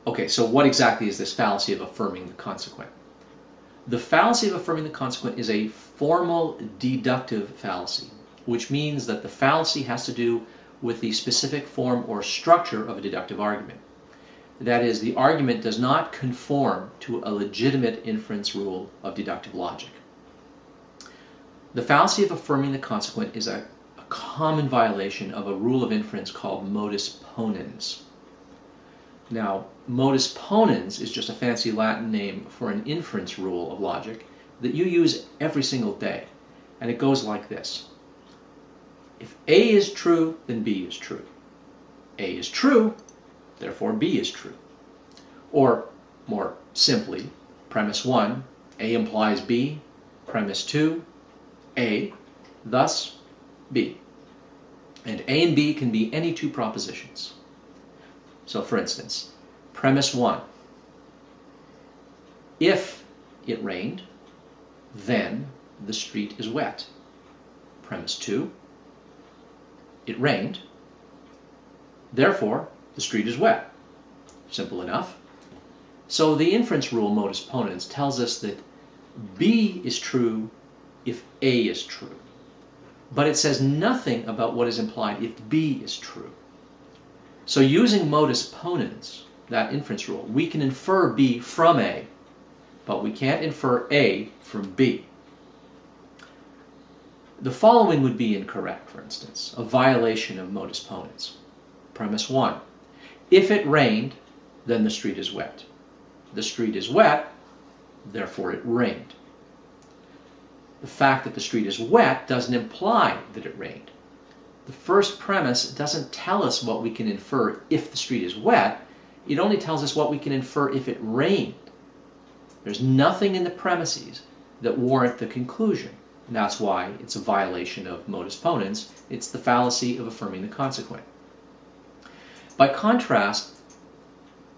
Okay, so what exactly is this fallacy of affirming the consequent? The fallacy of affirming the consequent is a formal deductive fallacy, which means that the fallacy has to do with the specific form or structure of a deductive argument. That is, the argument does not conform to a legitimate inference rule of deductive logic. The fallacy of affirming the consequent is a common violation of a rule of inference called modus ponens. Now, modus ponens is just a fancy Latin name for an inference rule of logic that you use every single day. And it goes like this. If A is true, then B is true. A is true, therefore B is true. Or, more simply, premise 1, A implies B. Premise 2, A, thus B. And A and B can be any two propositions. So, for instance, premise 1, if it rained, then the street is wet. Premise 2, it rained, therefore the street is wet. Simple enough. So the inference rule modus ponens tells us that B is true if A is true. But it says nothing about what is implied if B is true. So using modus ponens, that inference rule, we can infer B from A, but we can't infer A from B. The following would be incorrect, for instance, a violation of modus ponens. Premise 1, if it rained, then the street is wet. The street is wet, therefore it rained. The fact that the street is wet doesn't imply that it rained. The first premise doesn't tell us what we can infer if the street is wet. It only tells us what we can infer if it rained. There's nothing in the premises that warrant the conclusion. And that's why it's a violation of modus ponens. It's the fallacy of affirming the consequent. By contrast,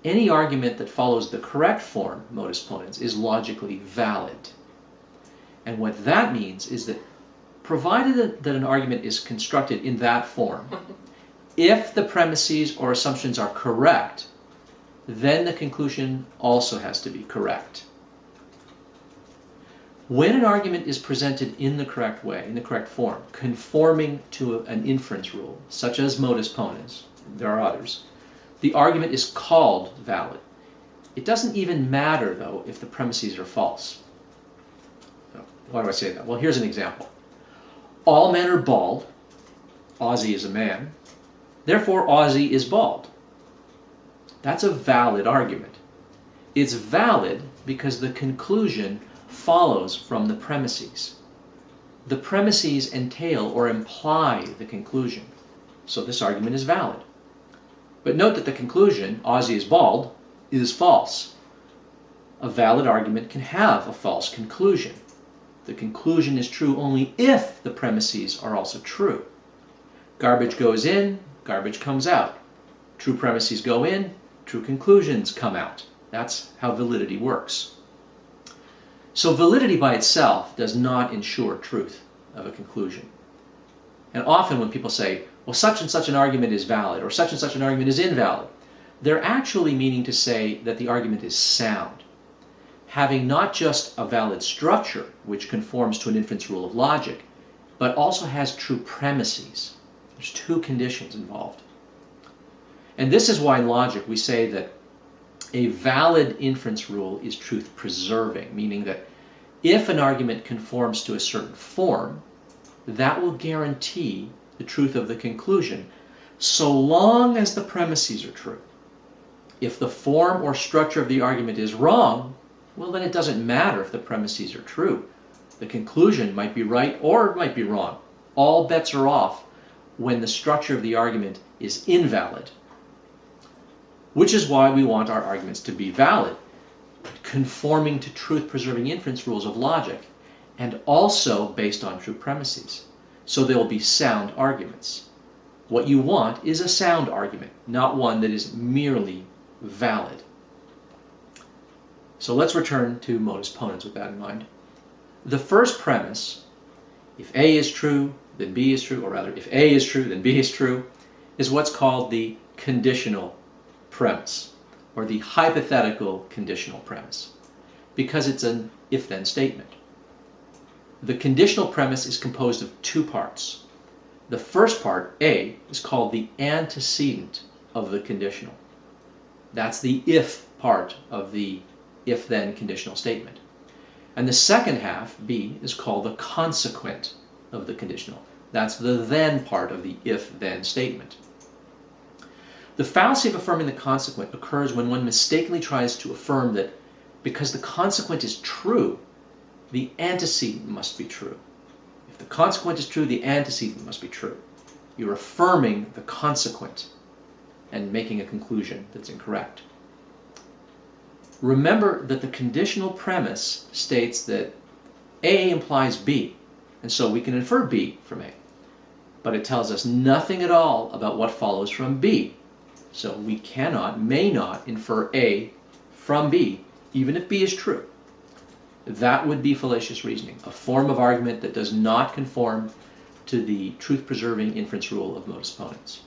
any argument that follows the correct form, modus ponens, is logically valid. And what that means is that provided that an argument is constructed in that form, if the premises or assumptions are correct, then the conclusion also has to be correct. When an argument is presented in the correct way, in the correct form, conforming to an inference rule, such as modus ponens, there are others, the argument is called valid. It doesn't even matter, though, if the premises are false. Why do I say that? Well, here's an example. All men are bald. Ozzy is a man. Therefore, Ozzy is bald. That's a valid argument. It's valid because the conclusion follows from the premises. The premises entail or imply the conclusion. So this argument is valid. But note that the conclusion, Ozzy is bald, is false. A valid argument can have a false conclusion. The conclusion is true only if the premises are also true. Garbage goes in, garbage comes out. True premises go in, true conclusions come out. That's how validity works. So validity by itself does not ensure truth of a conclusion. And often when people say, well, such and such an argument is valid, or such and such an argument is invalid, they're actually meaning to say that the argument is sound, having not just a valid structure, which conforms to an inference rule of logic, but also has true premises. There's two conditions involved. And this is why in logic we say that a valid inference rule is truth preserving, meaning that if an argument conforms to a certain form, that will guarantee the truth of the conclusion, so long as the premises are true. If the form or structure of the argument is wrong, well, then it doesn't matter if the premises are true. The conclusion might be right or it might be wrong. All bets are off when the structure of the argument is invalid. Which is why we want our arguments to be valid, conforming to truth-preserving inference rules of logic, and also based on true premises. So they will be sound arguments. What you want is a sound argument, not one that is merely valid. So let's return to modus ponens with that in mind. The first premise, if A is true, then B is true, or rather, if A is true, then B is true, is what's called the conditional premise. or the hypothetical conditional premise, because it's an if-then statement. The conditional premise is composed of two parts. The first part, A, is called the antecedent of the conditional. That's the if part of the if-then conditional statement. And the second half, B, is called the consequent of the conditional. That's the then part of the if-then statement. The fallacy of affirming the consequent occurs when one mistakenly tries to affirm that because the consequent is true, the antecedent must be true. If the consequent is true, the antecedent must be true. You're affirming the consequent and making a conclusion that's incorrect. Remember that the conditional premise states that A implies B, and so we can infer B from A. But it tells us nothing at all about what follows from B. So we cannot, may not, infer A from B, even if B is true. That would be fallacious reasoning, a form of argument that does not conform to the truth-preserving inference rule of modus ponens.